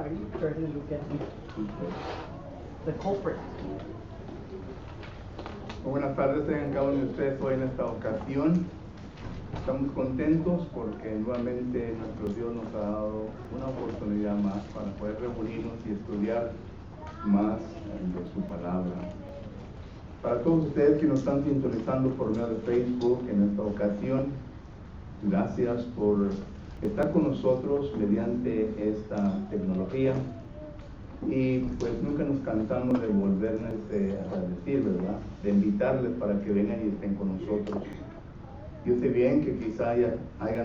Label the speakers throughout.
Speaker 1: party started to look at the culprit.
Speaker 2: Buenas tardes tengan cada uno de ustedes hoy en esta ocasión. Estamos contentos porque nuevamente nuestro Dios nos ha dado una oportunidad más para poder reunirnos y estudiar más de su palabra. Para todos ustedes que nos están sintonizando por medio de Facebook en esta ocasión, gracias por estar con nosotros mediante esta tecnología. Y pues nunca nos cansamos de volvernos a decir, ¿verdad? De invitarles para que vengan y estén con nosotros. Yo sé bien que quizá hayan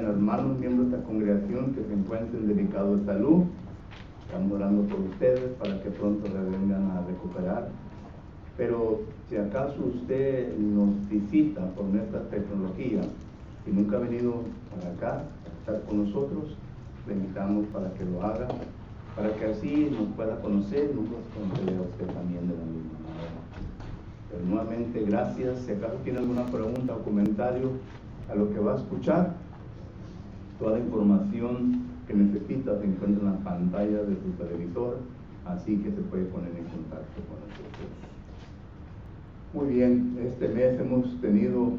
Speaker 2: hermanos miembros de esta congregación que se encuentren delicados de salud. Estamos orando por ustedes para que pronto vengan a recuperar. Pero si acaso usted nos visita por nuestra tecnología y nunca ha venido para acá a estar con nosotros, le invitamos para que lo haga, para que así nos pueda conocer, nos conocerá usted también de la misma manera. Pero nuevamente, gracias. Si acaso tiene alguna pregunta o comentario a lo que va a escuchar, toda la información que necesita se encuentra en la pantalla de su televisor, así que se puede poner en contacto con nosotros. Muy bien, este mes hemos tenido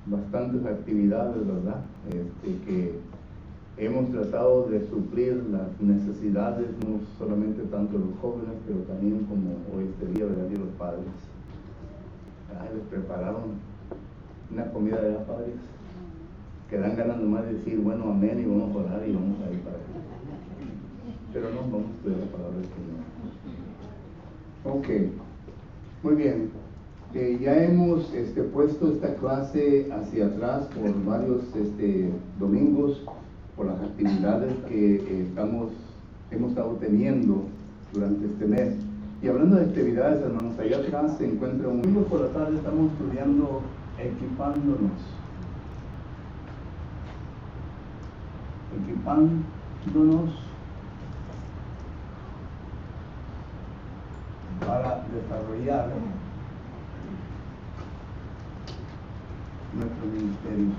Speaker 2: bastantes actividades, ¿verdad? Que hemos tratado de suplir las necesidades, no solamente tanto de los jóvenes, pero también como hoy este día, ¿verdad? De los padres. Les prepararon una comida de los padres que dan ganas nomás de decir, bueno, amén, y vamos a orar y vamos a ir para allá. Pero no, vamos a estudiar la palabra del Señor. Ok, muy bien. Ya hemos puesto esta clase hacia atrás por varios domingos, por las actividades que hemos estado teniendo durante este mes. Y hablando de actividades, hermanos, allá atrás se encuentra un domingo por la tarde, estamos estudiando equipándonos para desarrollar nuestro ministerio.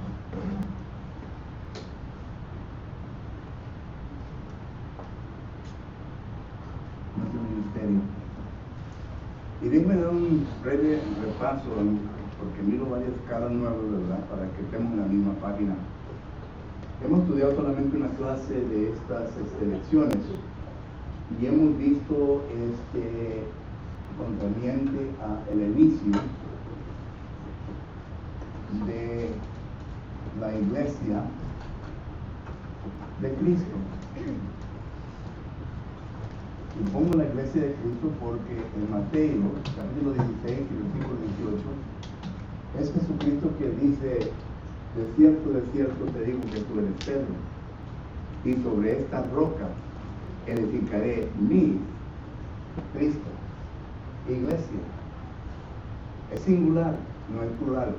Speaker 2: Y déjenme dar un breve repaso, porque miro varias caras nuevas, ¿verdad? Para que estemos en la misma página. Hemos estudiado solamente una clase de estas lecciones y hemos visto concerniente al inicio de la iglesia de Cristo. Y pongo la iglesia de Cristo porque en Mateo, capítulo 16 y versículo 18, es Jesucristo que dice, de cierto te digo que tú eres Pedro, y sobre esta roca edificaré mi Cristo, iglesia. Es singular, no es plural.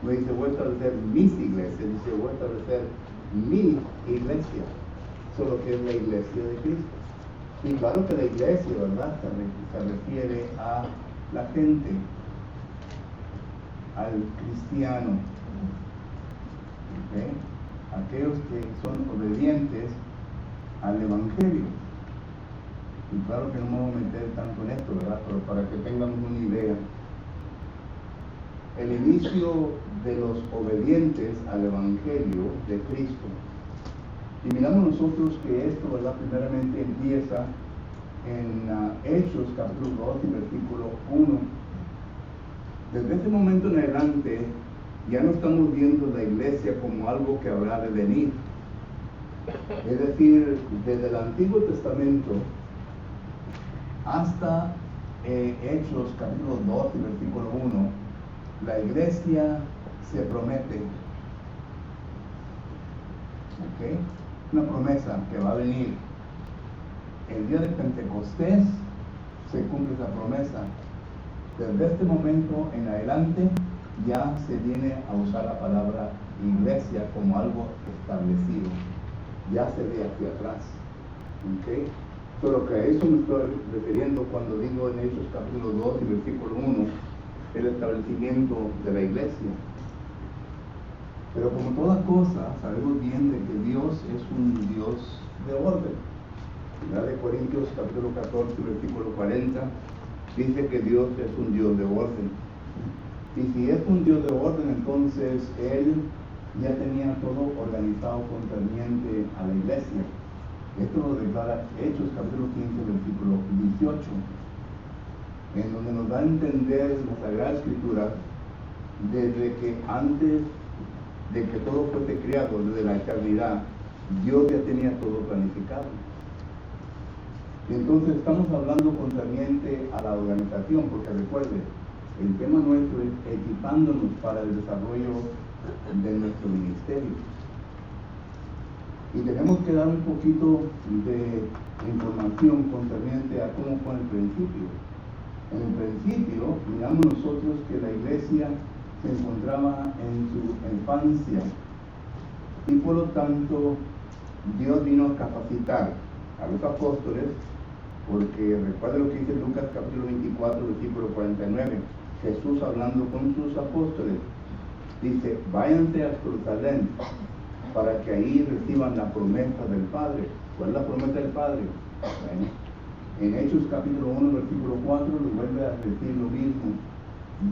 Speaker 2: No dice voy a establecer mis iglesias, dice voy a establecer mi iglesia, solo que es la iglesia de Cristo. Y claro que la iglesia, ¿verdad?, se refiere a la gente, al cristiano, ¿okay? Aquellos que son obedientes al Evangelio. Y claro que no me voy a meter tanto en esto, ¿verdad?, pero para que tengamos una idea. El inicio de los obedientes al Evangelio de Cristo. Y miramos nosotros que esto, ¿verdad?, primeramente empieza en Hechos capítulo 2 y versículo 1. Desde este momento en adelante ya no estamos viendo la iglesia como algo que habrá de venir. Es decir, desde el Antiguo Testamento hasta Hechos capítulo 2 y versículo 1, la iglesia se promete. ¿Ok? Una promesa que va a venir. El día de Pentecostés se cumple esa promesa. Desde este momento en adelante ya se viene a usar la palabra iglesia como algo establecido. Ya se ve hacia atrás. ¿Ok? Pero que a eso me estoy refiriendo cuando digo en Hechos capítulo 2 y versículo 1, el establecimiento de la iglesia. Pero como toda cosa, sabemos bien de que Dios es un Dios de orden. Primera de Corintios capítulo 14, versículo 40, dice que Dios es un Dios de orden. Y si es un Dios de orden, entonces Él ya tenía todo organizado concerniente a la iglesia. Esto lo declara Hechos capítulo 15, versículo 18, en donde nos da a entender la Sagrada Escritura desde que antes de que todo fuese creado, desde la eternidad, Dios ya tenía todo planificado. Y entonces estamos hablando concerniente a la organización, porque recuerde, el tema nuestro es equipándonos para el desarrollo de nuestro ministerio. Y tenemos que dar un poquito de información concerniente a cómo fue en el principio. En el principio, miramos nosotros que la iglesia se encontraba en su infancia y por lo tanto Dios vino a capacitar a los apóstoles, porque recuerda lo que dice Lucas capítulo 24, versículo 49, Jesús hablando con sus apóstoles, dice, váyanse a Jerusalén para que ahí reciban la promesa del Padre. ¿Cuál es la promesa del Padre? Bueno, en Hechos capítulo 1, versículo 4, lo vuelve a decir lo mismo.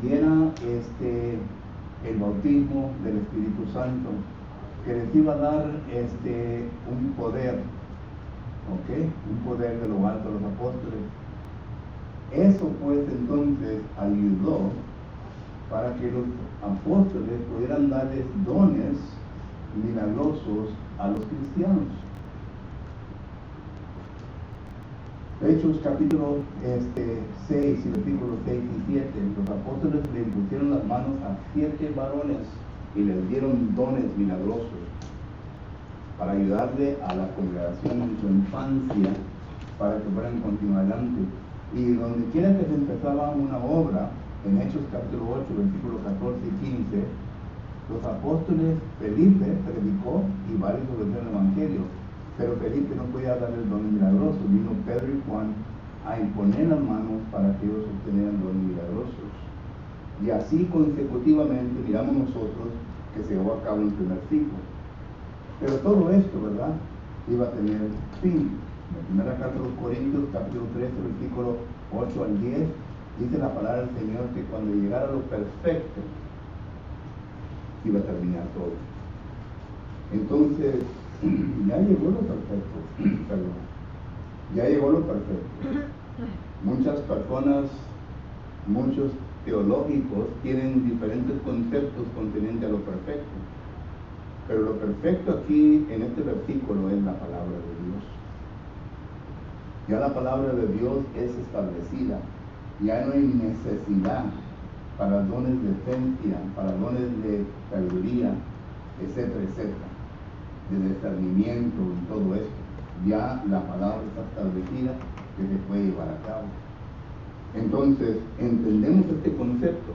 Speaker 2: Y era el bautismo del Espíritu Santo, que les iba a dar un poder, ¿ok? Un poder de lo alto a los apóstoles. Eso pues entonces ayudó para que los apóstoles pudieran darles dones milagrosos a los cristianos. Hechos capítulo 6 y versículos 6 y 7, los apóstoles le impusieron las manos a 7 varones y les dieron dones milagrosos para ayudarle a la congregación en su infancia para que fueran continuar adelante. Y donde quiera que se empezaba una obra, en Hechos capítulo 8, versículos 14 y 15, los apóstoles, Felipe predicó y varios obedecieron el evangelio, pero Felipe no podía dar el don milagroso. Vino Pedro y Juan a imponer las manos para que ellos obtenieran dones milagrosos. Y así consecutivamente miramos nosotros que se llevó a cabo el primer ciclo. Pero todo esto, ¿verdad?, iba a tener fin. En la primera carta de los Corintios, capítulo 13, versículo 8 al 10, dice la palabra del Señor que cuando llegara lo perfecto, iba a terminar todo. Entonces, ya llegó lo perfecto, perdón. Ya llegó lo perfecto. Muchas personas, muchos teológicos tienen diferentes conceptos concernientes a lo perfecto. Pero lo perfecto aquí en este versículo es la palabra de Dios. Ya la palabra de Dios es establecida. Ya no hay necesidad para dones de ciencia, para dones de sabiduría, etcétera, etcétera, de discernimiento y todo esto. Ya la palabra está establecida que se puede llevar a cabo. Entonces, entendemos este concepto.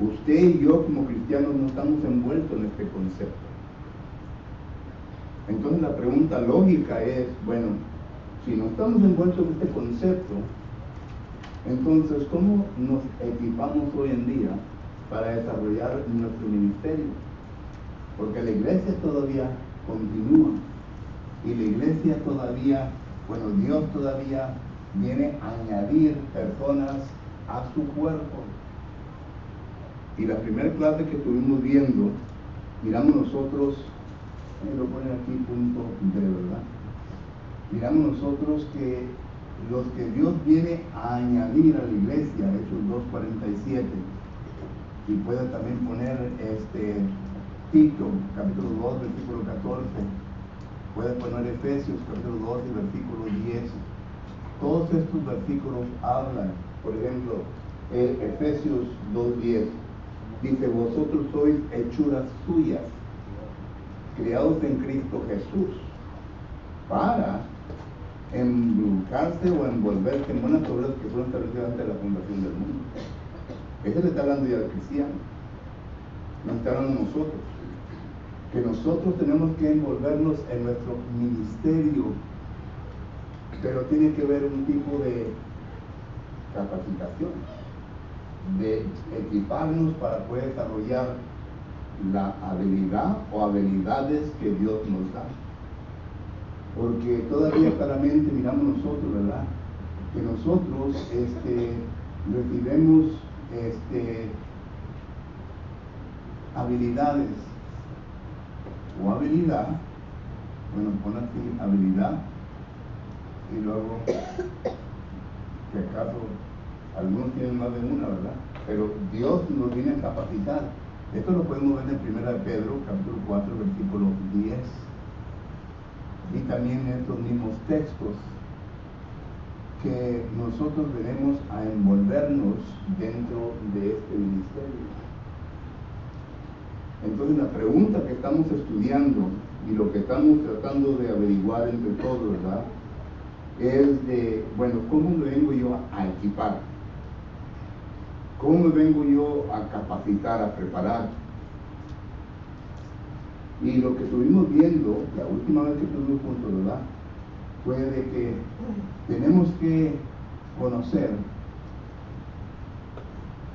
Speaker 2: Usted y yo como cristianos no estamos envueltos en este concepto. Entonces la pregunta lógica es, bueno, si no estamos envueltos en este concepto, entonces ¿cómo nos equipamos hoy en día para desarrollar nuestro ministerio? Porque la iglesia todavía continúa y la iglesia todavía, bueno, Dios todavía viene a añadir personas a su cuerpo. Y la primera clase que estuvimos viendo, miramos nosotros, lo ponen aquí punto de verdad, miramos nosotros que los que Dios viene a añadir a la iglesia, Hechos 2:47, y pueden también poner Tito, capítulo 2, versículo 14, pueden poner Efesios, capítulo 2 y versículo 10. Todos estos versículos hablan, por ejemplo, Efesios 2:10, dice, vosotros sois hechuras suyas, criados en Cristo Jesús, para embrujarse o envolverse en buenas obras que fueron establecidas antes de la fundación del mundo. Ese le está hablando ya al cristiano, no está hablando a nosotros, que nosotros tenemos que envolvernos en nuestro ministerio, pero tiene que haber un tipo de capacitación, de equiparnos para poder desarrollar la habilidad o habilidades que Dios nos da. Porque todavía claramente miramos nosotros, ¿verdad? Que nosotros recibimos habilidades o habilidad, bueno, pon así, habilidad, y luego, que acaso algunos tienen más de una, ¿verdad? Pero Dios nos viene a capacitar. Esto lo podemos ver en 1 Pedro, capítulo 4, versículo 10. Y también en estos mismos textos, que nosotros venimos a envolvernos dentro de este ministerio. Entonces la pregunta que estamos estudiando y lo que estamos tratando de averiguar entre todos, ¿verdad? Es de, bueno, ¿cómo me vengo yo a equipar? ¿Cómo me vengo yo a capacitar, a preparar? Y lo que estuvimos viendo, la última vez que estuvimos juntos, ¿verdad? Fue de que tenemos que conocer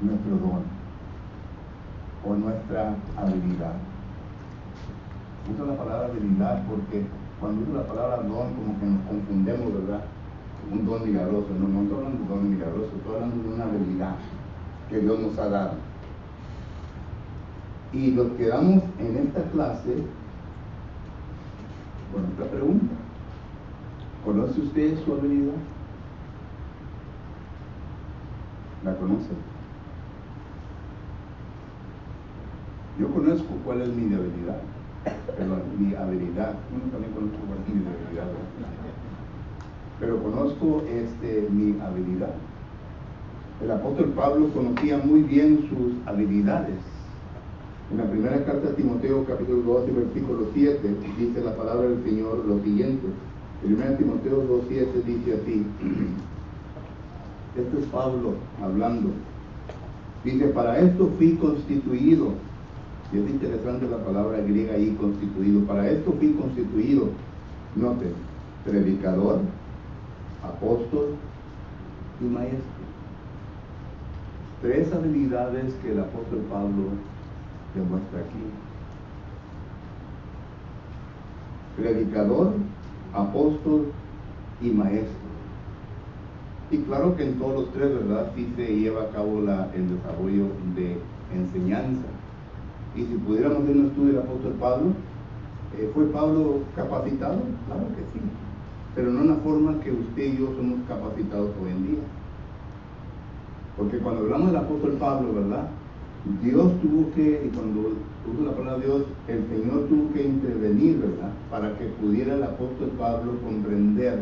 Speaker 2: nuestro don o nuestra habilidad. Uso la palabra habilidad porque cuando uso la palabra don como que nos confundemos, ¿verdad? Un don milagroso. No estoy hablando de don milagroso, estoy hablando de una habilidad que Dios nos ha dado. Y los que damos en esta clase, con esta pregunta, ¿conoce usted su habilidad? ¿La conoce? Yo conozco cuál es mi debilidad, mi habilidad. Uno también conozco cuál es mi debilidad, ¿verdad? Pero conozco mi habilidad. El apóstol Pablo conocía muy bien sus habilidades. En la primera carta a Timoteo, capítulo 12, versículo 7, dice la palabra del Señor lo siguiente. 1 Timoteo 2:7 dice así. Este es Pablo hablando. Dice, para esto fui constituido. Y es interesante la palabra griega ahí, constituido. Para esto fui constituido. Note, predicador, apóstol y maestro. 3 habilidades que el apóstol Pablo demuestra aquí. Predicador, apóstol y maestro. Y claro que en todos los 3, ¿verdad? Sí se lleva a cabo el desarrollo de enseñanza. Y si pudiéramos hacer un estudio del apóstol Pablo, ¿fue Pablo capacitado? Claro que sí. Pero no en la forma que usted y yo somos capacitados hoy en día. Porque cuando hablamos del apóstol Pablo, ¿verdad? Dios tuvo que, y cuando uso la palabra Dios, el Señor tuvo que intervenir, ¿verdad? Para que pudiera el apóstol Pablo comprender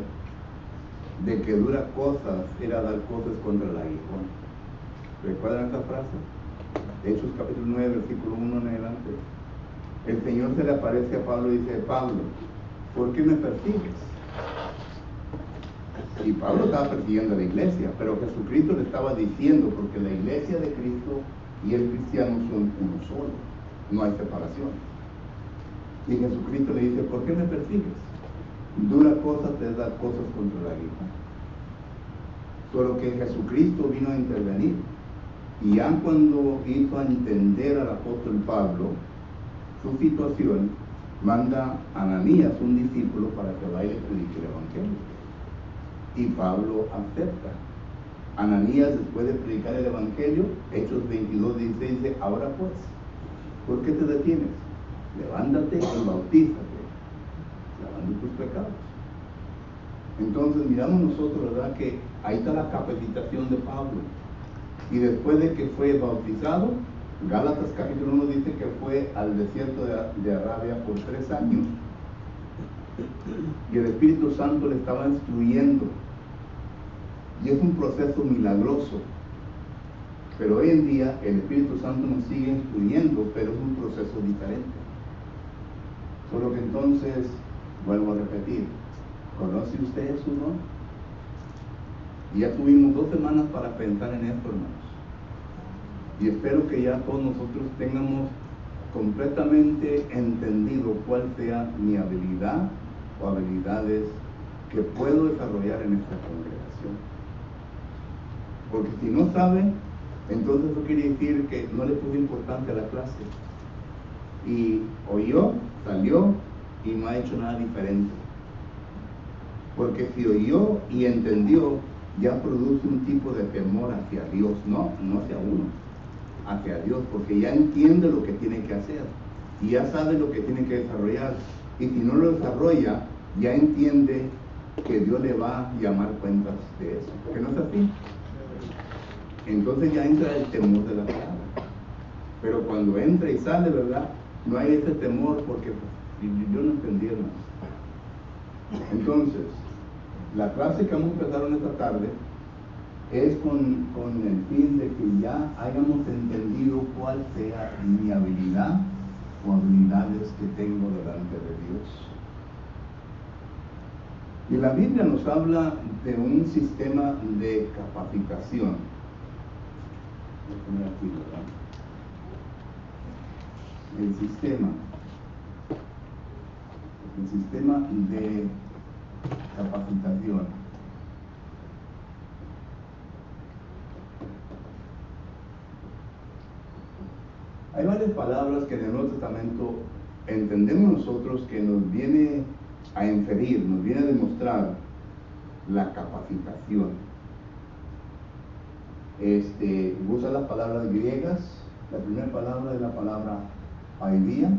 Speaker 2: de que dura cosas era dar cosas contra el aguijón. ¿Recuerdan esta frase? Hechos capítulo 9, versículo 1 en adelante. El Señor se le aparece a Pablo y dice, Pablo, ¿por qué me persigues? Y Pablo estaba persiguiendo a la iglesia, pero Jesucristo le estaba diciendo, porque la iglesia de Cristo y el cristiano son uno solo, no hay separación. Y Jesucristo le dice, ¿por qué me persigues? Dura cosa te da cosas contra la aguijón. Solo que Jesucristo vino a intervenir. Y ya cuando hizo a entender al apóstol Pablo su situación, manda a Ananías, un discípulo, para que vaya y predique el evangelio. Y Pablo acepta. Ananías, después de predicar el evangelio, Hechos 22:16 dice, ahora pues, ¿por qué te detienes? Levántate y bautízate, lavando tus pecados. Entonces miramos nosotros, ¿verdad?, que ahí está la capacitación de Pablo. Y después de que fue bautizado, Gálatas capítulo 1 dice que fue al desierto de Arabia por 3 años. Y el Espíritu Santo le estaba instruyendo. Y es un proceso milagroso. Pero hoy en día el Espíritu Santo nos sigue instruyendo, pero es un proceso diferente. Solo que entonces, vuelvo a repetir, ¿conoce usted su don? Y ya tuvimos 2 semanas para pensar en esto, hermanos. Y espero que ya todos nosotros tengamos completamente entendido cuál sea mi habilidad o habilidades que puedo desarrollar en esta congregación. Porque si no saben, entonces eso quiere decir que no le puso importancia a la clase. Y oyó, salió y no ha hecho nada diferente. Porque si oyó y entendió, ya produce un tipo de temor hacia Dios, no hacia uno, hacia Dios, porque ya entiende lo que tiene que hacer y ya sabe lo que tiene que desarrollar. Y si no lo desarrolla, ya entiende que Dios le va a llamar cuentas de eso. ¿Que no es así? Entonces ya entra el temor de la palabra. Pero cuando entra y sale, ¿verdad? No hay ese temor porque yo no entendí, hermano. Entonces, la clase que vamos a empezar en esta tarde es con el fin de que ya hayamos entendido cuál sea mi habilidad o habilidades que tengo delante de Dios. Y la Biblia nos habla de un sistema de capacitación. Déjame aquí, ¿verdad? El sistema de capacitación. Hay varias palabras que en el Nuevo Testamento entendemos nosotros que nos viene a inferir, nos viene a demostrar la capacitación. Usa las palabras griegas. La primera palabra es la palabra paideia,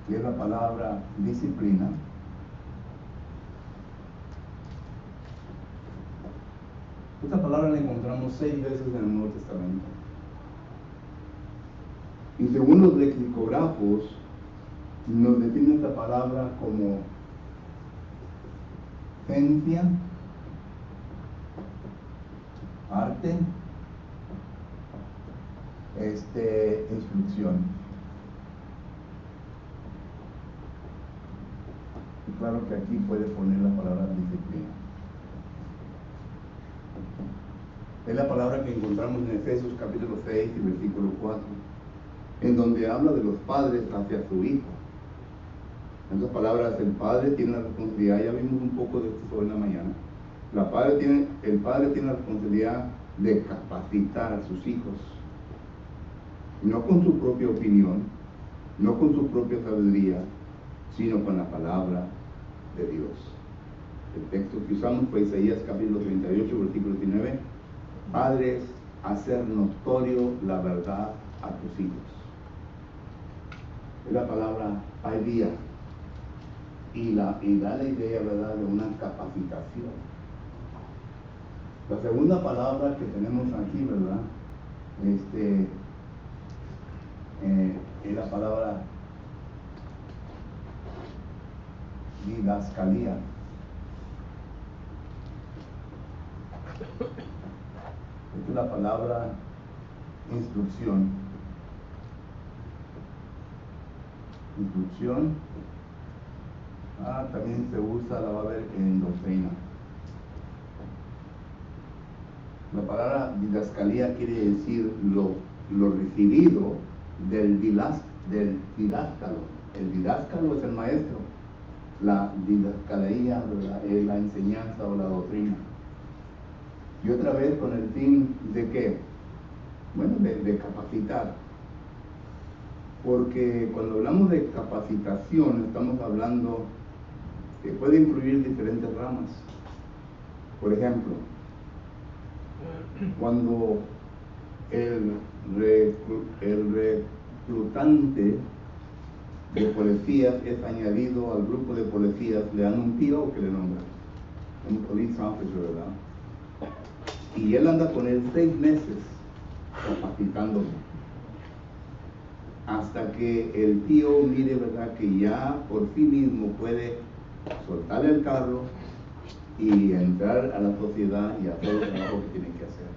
Speaker 2: que es la palabra disciplina. Esta palabra la encontramos 6 veces en el Nuevo Testamento. Y según los lexicógrafos, nos define esta palabra como ciencia, arte, instrucción. Y claro que aquí puede poner la palabra disciplina. Es la palabra que encontramos en Efesios capítulo 6 y versículo 4, en donde habla de los padres hacia su hijo. En otras palabras, el padre tiene la responsabilidad, ya vimos un poco de esto hoy en la mañana. El padre tiene la responsabilidad de capacitar a sus hijos, no con su propia opinión, no con su propia sabiduría, sino con la palabra de Dios. El texto que usamos fue Isaías capítulo 38, versículo 19. Padres, hacer notorio la verdad a tus hijos. Es la palabra paideia y da la idea, ¿verdad?, de una capacitación. La segunda palabra que tenemos aquí, ¿verdad?, es la palabra didascalía. Esta es la palabra instrucción. Instrucción. También se usa, la va a ver en doctrina. La palabra didascalía quiere decir lo recibido del didáscalo. El didáscalo es el maestro. La didascalía, ¿verdad?, es la enseñanza o la doctrina. Y otra vez con el fin de ¿qué? Bueno, de capacitar. Porque cuando hablamos de capacitación estamos hablando que puede incluir diferentes ramas. Por ejemplo, cuando el reclutante de policías es añadido al grupo de policías, le dan un PO que le nombran, un police officer, ¿verdad? Y él anda con él 6 meses capacitándolo, hasta que el tío mire, ¿verdad?, que ya por sí mismo puede soltarle el carro y entrar a la sociedad y hacer el trabajo que tiene que hacer.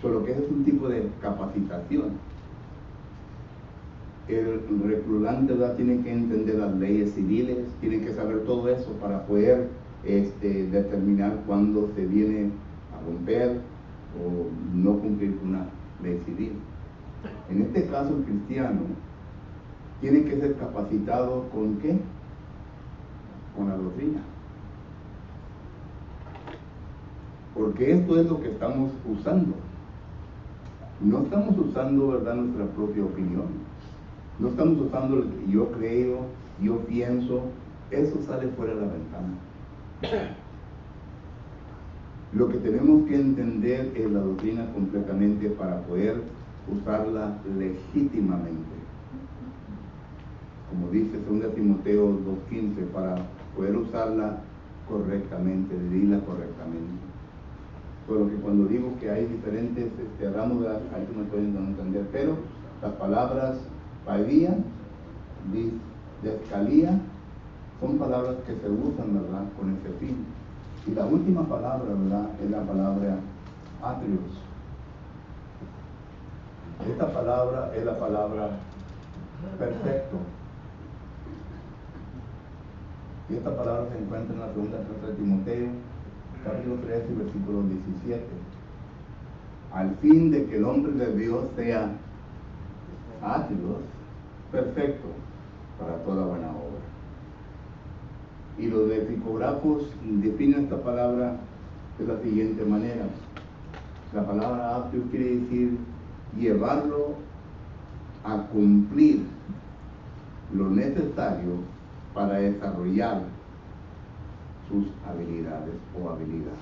Speaker 2: Solo que ese es un tipo de capacitación. El reclutante, ¿verdad?, tiene que entender las leyes civiles, tiene que saber todo eso para poder determinar cuándo se viene a romper o no cumplir con una ley civil. En este caso, el cristiano tiene que ser capacitado ¿con qué? Con la doctrina. Porque esto es lo que estamos usando. No estamos usando, ¿verdad?, nuestra propia opinión. No estamos usando el que yo creo yo pienso, eso sale fuera de la ventana. Lo que tenemos que entender es la doctrina completamente para poder usarla legítimamente. Como dice 2 Timoteo 2:15, para poder usarla correctamente, vivirla correctamente. Solo que cuando digo que hay diferentes ramos, ahí me estoy dando a entender, pero las palabras paidia, descalía, son palabras que se usan, ¿verdad?, con ese fin. Y la última palabra, ¿verdad?, es la palabra atrios. Esta palabra es la palabra perfecto. Y esta palabra se encuentra en la segunda carta de Timoteo, capítulo 13, versículo 17. Al fin de que el hombre de Dios sea atrios, perfecto para toda buena obra. Y los lexicógrafos definen esta palabra de la siguiente manera. La palabra aptio quiere decir llevarlo a cumplir lo necesario para desarrollar sus habilidades o habilidad.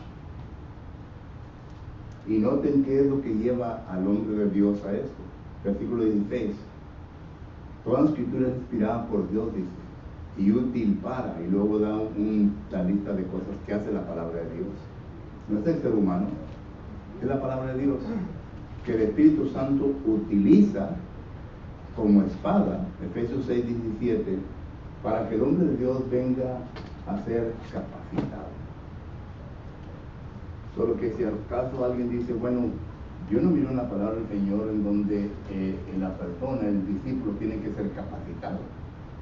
Speaker 2: Y noten qué es lo que lleva al hombre de Dios a esto. Versículo 16. Toda escritura es inspirada por Dios, dice, y útil para, y luego da la lista de cosas que hace la palabra de Dios. No es el ser humano, es la palabra de Dios, que el Espíritu Santo utiliza como espada, Efesios 6:17, para que el hombre de Dios venga a ser capacitado. Solo que si al caso alguien dice, bueno, yo no miro en la palabra del Señor en donde en la persona, el discípulo, tiene que ser capacitado.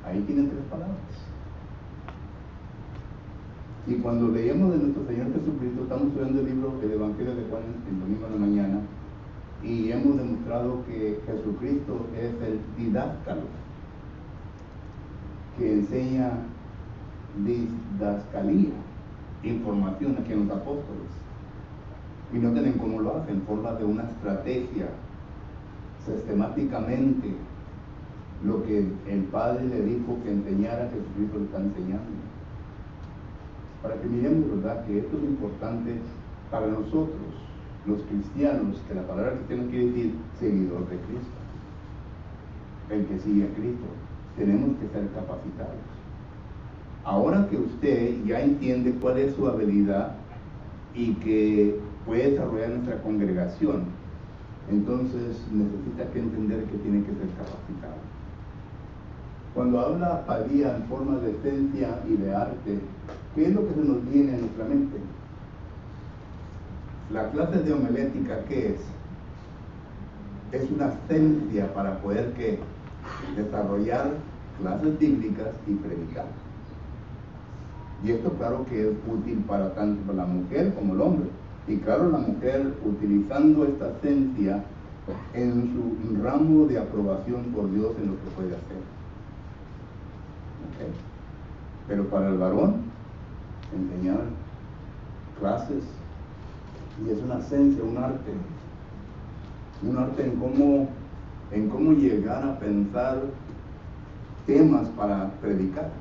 Speaker 2: Ahí tienen 3 palabras. Y cuando leemos de nuestro Señor Jesucristo, estamos estudiando el libro del Evangelio de Juan el domingo de la mañana, y hemos demostrado que Jesucristo es el didáctalo, que enseña didascalía, información aquí en los apóstoles. Y noten cómo lo hacen, en forma de una estrategia, sistemáticamente, lo que el Padre le dijo que enseñara, Jesucristo le está enseñando. Para que miremos, ¿verdad?, que esto es importante para nosotros, los cristianos, que la palabra cristiano quiere decir seguidor de Cristo, el que sigue a Cristo. Tenemos que ser capacitados. Ahora que usted ya entiende cuál es su habilidad y que puede desarrollar nuestra congregación, entonces necesita que entender que tiene que ser capacitado. Cuando habla Padilla en forma de esencia y de arte, ¿qué es lo que se nos viene a nuestra mente? La clase de homilética, ¿qué es? Es una esencia para poder desarrollar clases bíblicas y predicar. Y esto claro que es útil para tanto la mujer como el hombre. Y claro, la mujer utilizando esta esencia en su ramo de aprobación por Dios en lo que puede hacer. ¿Okay? Pero para el varón, enseñar clases, y es una esencia, un arte en cómo llegar a pensar temas para predicar.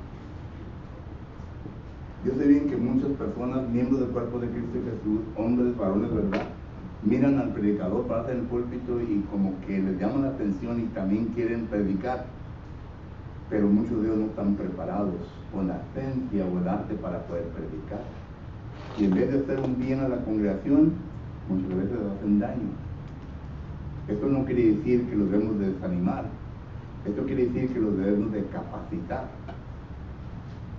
Speaker 2: Yo sé bien que muchas personas, miembros del cuerpo de Cristo Jesús, hombres, varones, ¿verdad?, miran al predicador pararse en el púlpito y como que les llama la atención y también quieren predicar, pero muchos de ellos no están preparados con la esencia o el arte para poder predicar. Y en vez de hacer un bien a la congregación, muchas veces hacen daño. Esto no quiere decir que los debemos de desanimar. Esto quiere decir que los debemos de capacitar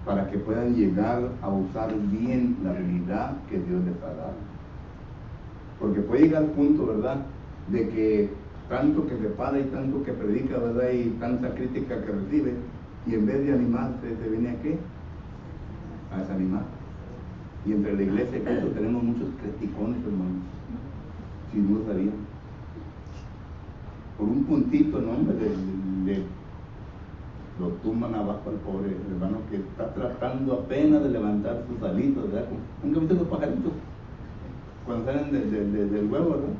Speaker 2: para que puedan llegar a usar bien la habilidad que Dios les ha dado. Porque puede llegar al punto, ¿verdad?, de que tanto que se para y tanto que predica, ¿verdad?, y tanta crítica que recibe, y en vez de animarse, ¿se viene a qué? A desanimar. Y entre la iglesia y Cristo tenemos muchos criticones, hermanos, si no lo sabían. Por un puntito, ¿no?, hombre, lo tumban abajo al pobre hermano que está tratando apenas de levantar sus alitos, ¿verdad? ¿Nunca viste los pajaritos? Cuando salen del huevo, ¿verdad?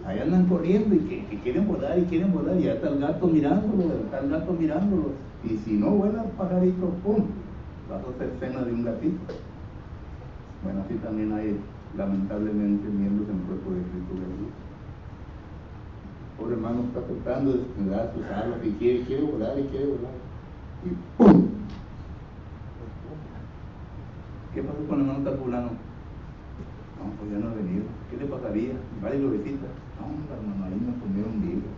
Speaker 2: Ahí andan corriendo y que quieren volar, y ahí está el gato mirándolo, Y si no vuela pajarito, ¡pum!, vas a hacer cena de un gatito. Bueno, así también hay lamentablemente miembros en el cuerpo de Cristo Jesús. Pobre hermano está tratando de dar sus alas y quiere volar y quiere volar. Y ¡pum! ¿Qué pasó con el hermano tal fulano? No, pues ya no ha venido. ¿Qué le pasaría? ¿Va y lo visita? No, hermano, ahí me comieron un libro.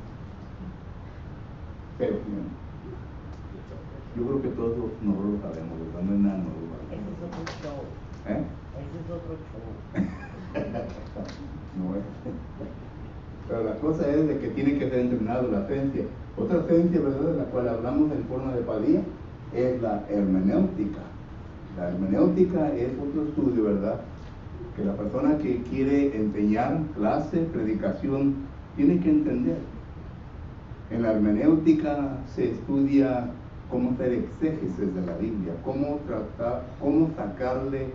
Speaker 2: Pero, bueno, yo creo que todos nosotros lo sabemos, ¿verdad? No es nada nuevo.
Speaker 1: Ese es otro show.
Speaker 2: ¿Eh?
Speaker 1: Ese es otro show.
Speaker 2: No es. Pero la cosa es de que tiene que ser entrenado la ciencia. Otra ciencia, ¿verdad?, de la cual hablamos en forma de Padilla, es la hermenéutica. La hermenéutica es otro estudio, ¿verdad?, que la persona que quiere enseñar, clase, predicación, tiene que entender. En la hermenéutica se estudia cómo hacer exégesis de la Biblia, cómo tratar, cómo sacarle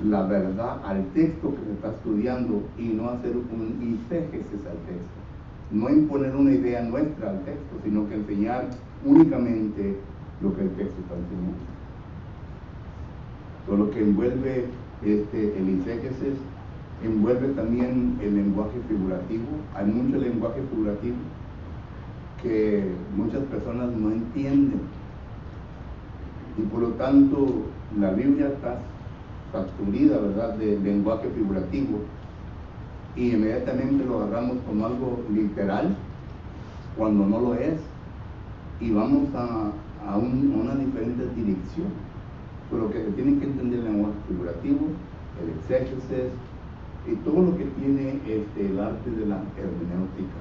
Speaker 2: la verdad al texto que se está estudiando y no hacer un exégesis al texto. No imponer una idea nuestra al texto, sino que enseñar únicamente lo que el texto está enseñando. Todo lo que envuelve el exégesis envuelve también el lenguaje figurativo. Hay mucho lenguaje figurativo que muchas personas no entienden, y por lo tanto la Biblia está saturada, ¿verdad?, de lenguaje figurativo, y inmediatamente lo agarramos como algo literal cuando no lo es, y vamos a una diferente dirección. Por lo que se tiene que entender el lenguaje figurativo, el exégesis y todo lo que tiene el arte de la hermenéutica.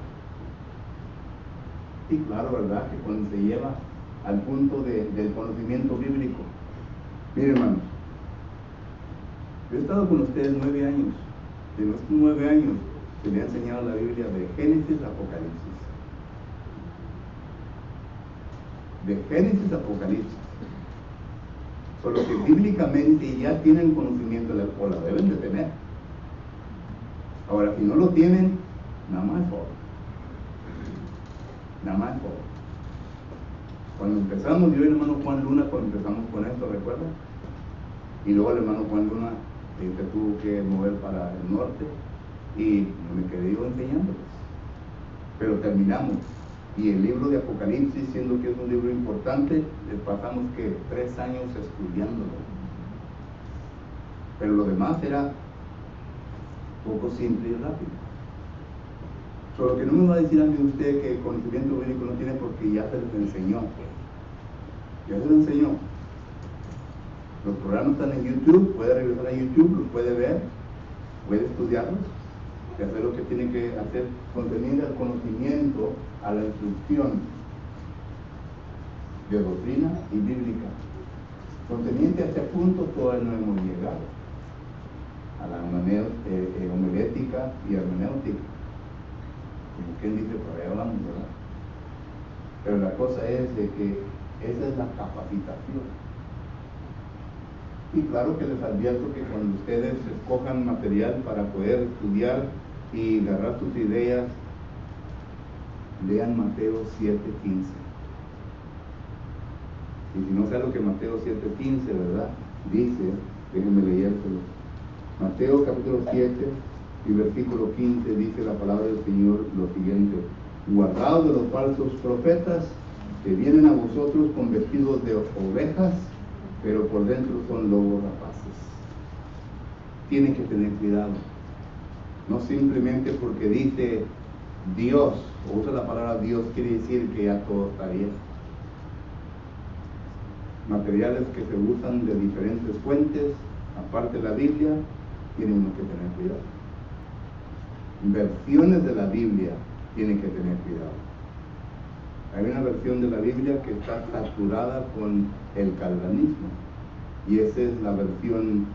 Speaker 2: Y claro, ¿verdad?, que cuando se lleva al punto del conocimiento bíblico. Miren, hermanos, yo he estado con ustedes 9 años. De estos 9 años se le ha enseñado la Biblia de Génesis a Apocalipsis. De Génesis a Apocalipsis. Por lo que bíblicamente ya tienen conocimiento, o la deben de tener. Ahora, si no lo tienen, nada más por. Nada más por. Cuando empezamos, yo y el hermano Juan Luna, cuando empezamos con esto, ¿recuerdan? Y luego el hermano Juan Luna se tuvo que mover para el norte y me quedé yo enseñándoles. Pero terminamos. Y el libro de Apocalipsis, siendo que es un libro importante, pasamos que 3 años estudiándolo. Pero lo demás era poco simple y rápido. Solo que no me va a decir a mí usted que el conocimiento bíblico no tiene, porque ya se les enseñó. Ya se les enseñó. Los programas están en YouTube, puede regresar a YouTube, los puede ver, puede estudiarlos, y hacer lo que tiene que hacer, conteniendo el conocimiento a la instrucción de doctrina y bíblica. Conteniente a este punto todavía no hemos llegado a la homilética y hermenéutica. Como quien dice, por ahí hablamos, ¿verdad? Pero la cosa es de que esa es la capacitación. Y claro que les advierto que cuando ustedes escojan material para poder estudiar y agarrar sus ideas, lean Mateo 7:15. Y si no sabe lo que Mateo 7:15, ¿verdad?, dice, déjenme leérselo. Mateo capítulo 7 y versículo 15 dice la palabra del Señor lo siguiente: guardaos de los falsos profetas que vienen a vosotros con vestidos de ovejas, pero por dentro son lobos rapaces. Tienen que tener cuidado. No simplemente porque dice Dios, o usa la palabra Dios, quiere decir que ya todo está bien. Materiales que se usan de diferentes fuentes, aparte de la Biblia, tienen uno que tener cuidado. Versiones de la Biblia tienen que tener cuidado. Hay una versión de la Biblia que está saturada con el calvinismo, y esa es la versión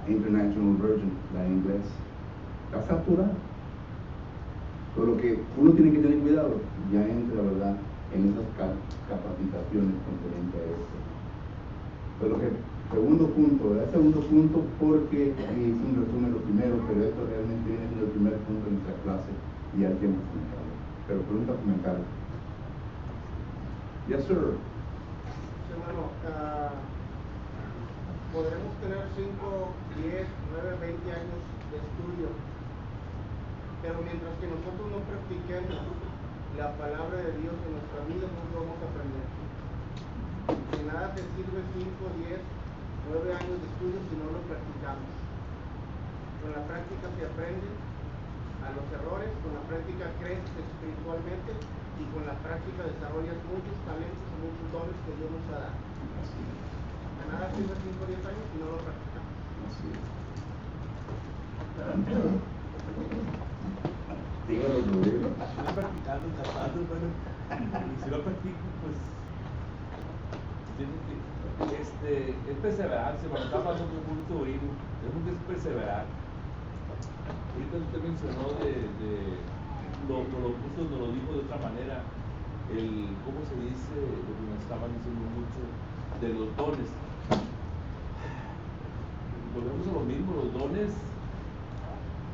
Speaker 2: International Version, la en inglés. Está saturada. Solo que uno tiene que tener cuidado, ya entra, ¿verdad?, en esas capacitaciones concernientes a esto. Pero que segundo punto, ¿verdad? Segundo punto, porque ahí es un resumen lo primero, pero esto realmente viene siendo el primer punto de nuestra clase y ya el tiempo es comentado. Pero pregunta, comentario. Yes, sir.
Speaker 3: Hermano, podremos tener 5, 10, 9, 20 años de estudio, pero mientras que nosotros no practiquemos la palabra de Dios en nuestra vida, no lo vamos a aprender. De nada te sirve 5, 10, 9 años de estudio si no lo practicamos. Con la práctica se aprende a los errores, con la práctica creces espiritualmente y con la práctica desarrollas muchos talentos y muchos dones que Dios nos ha dado. De nada sirve 5 o 10 años si no lo practicamos.
Speaker 2: Dígalo, Rodrigo.
Speaker 4: Estoy practicando, tratando, bueno, y si lo practico, pues tiene que, es perseverancia. Cuando está pasando por un punto oído, tenemos que perseverar. Ahorita usted mencionó nos lo dijo de otra manera, ¿cómo se dice? Lo que nos estaban diciendo mucho de los dones. Volvemos a lo mismo, los dones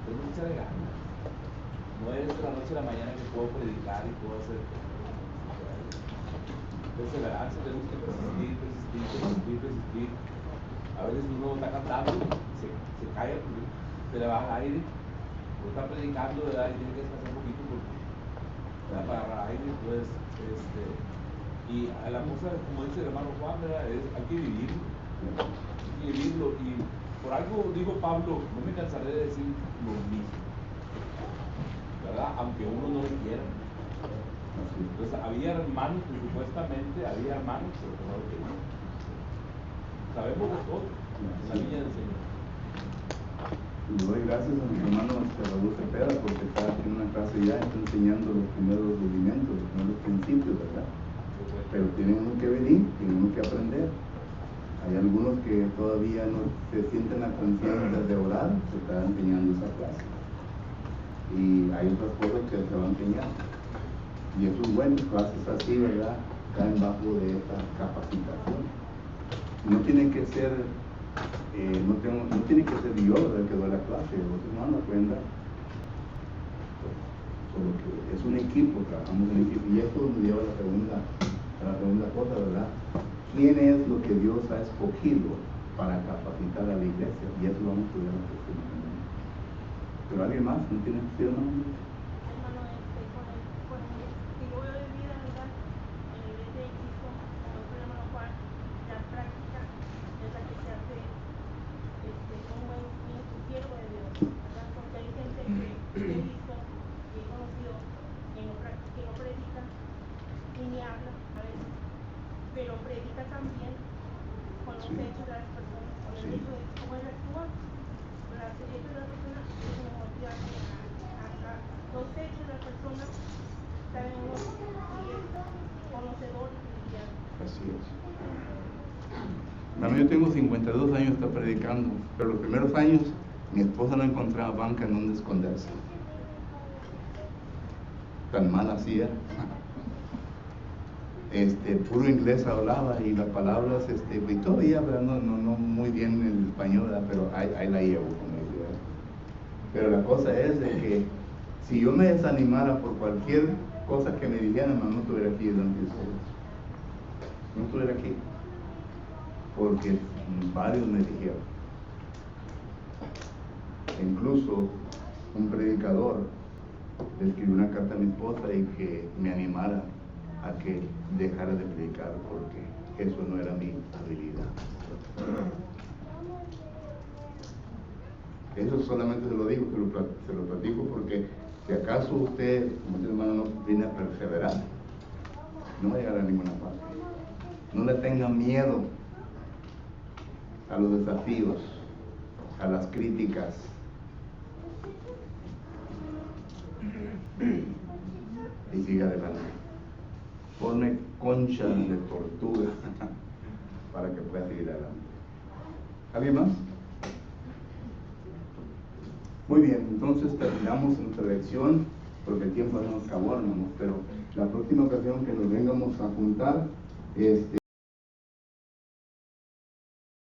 Speaker 4: tenemos que echarle ganas. No es de la noche a la mañana que puedo predicar y puedo hacer perseverancia, tenemos que persistir. A veces uno está cantando, se cae porque se le va al aire, o está predicando, ¿verdad? Y tiene que descansar un poquito porque para agarrar aire, pues, y a la cosa, como dice el hermano Juan, ¿verdad? Hay que vivirlo, y por algo dijo Pablo, no me cansaré de decir lo mismo, ¿verdad? Aunque uno no lo quiera. Entonces había hermanos que supuestamente había hermanos, pero que no lo querían. Sabemos de todo en la viña del Señor.
Speaker 2: Le doy gracias a mi hermano Raúl Cepeda porque está en una clase ya, está enseñando los primeros rudimentos, los primeros principios, ¿verdad? Pero tiene uno que venir, tiene uno que aprender. Hay algunos que todavía no se sienten la conciencia de orar, se está enseñando esa clase. Y hay otras cosas que se van a enseñar. Y esos buenos clases así, ¿verdad? Caen bajo de esta capacitación. No tiene que ser, no tiene que ser yo el que doy la clase, los hermanos aprendan. Solo que es un equipo, trabajamos en equipo. Y esto nos lleva a la segunda cosa, ¿verdad? ¿Quién es lo que Dios ha escogido para capacitar a la iglesia? Y eso lo vamos a estudiar en la próxima semana. ¿Pero alguien más? ¿No tiene que ser, hermano?
Speaker 5: Si yo voy a vivir en la iglesia de Cristo, como dice el hermano Juan, la práctica es la que se hace un buen siervo de Dios, ¿verdad? Porque hay gente que he visto y he conocido que no predica y ni habla a veces, pero predica también con los hechos de las personas, con el hecho de cómo él actúa, ¿verdad? El hecho de las personas es una motiva a los hechos de las personas.
Speaker 2: Así es. Bueno, yo tengo 52 años de estar predicando, pero los primeros años mi esposa no encontraba banca en donde esconderse. Tan mal hacía. Puro inglés hablaba y las palabras, y todavía hablando no muy bien el español, ¿verdad? Pero ahí la llevo, como dice. Pero la cosa es de que si yo me desanimara por cualquier cosa que me dijeran, hermano, no estuviera aquí delante de ustedes. No estuviera aquí. Porque varios me dijeron. Incluso un predicador le escribió una carta a mi esposa y que me animara a que dejara de predicar porque eso no era mi habilidad. Eso solamente se lo digo, se lo platico porque si acaso usted, como dice hermano, no viene a perseverar, no va a llegar a ninguna parte. No le tengan miedo a los desafíos, a las críticas. Y siga adelante. Pone concha de tortuga para que pueda seguir adelante. ¿Alguien más? Muy bien, entonces terminamos nuestra lección porque el tiempo nos acabó, hermanos, pero la próxima ocasión que nos vengamos a juntar,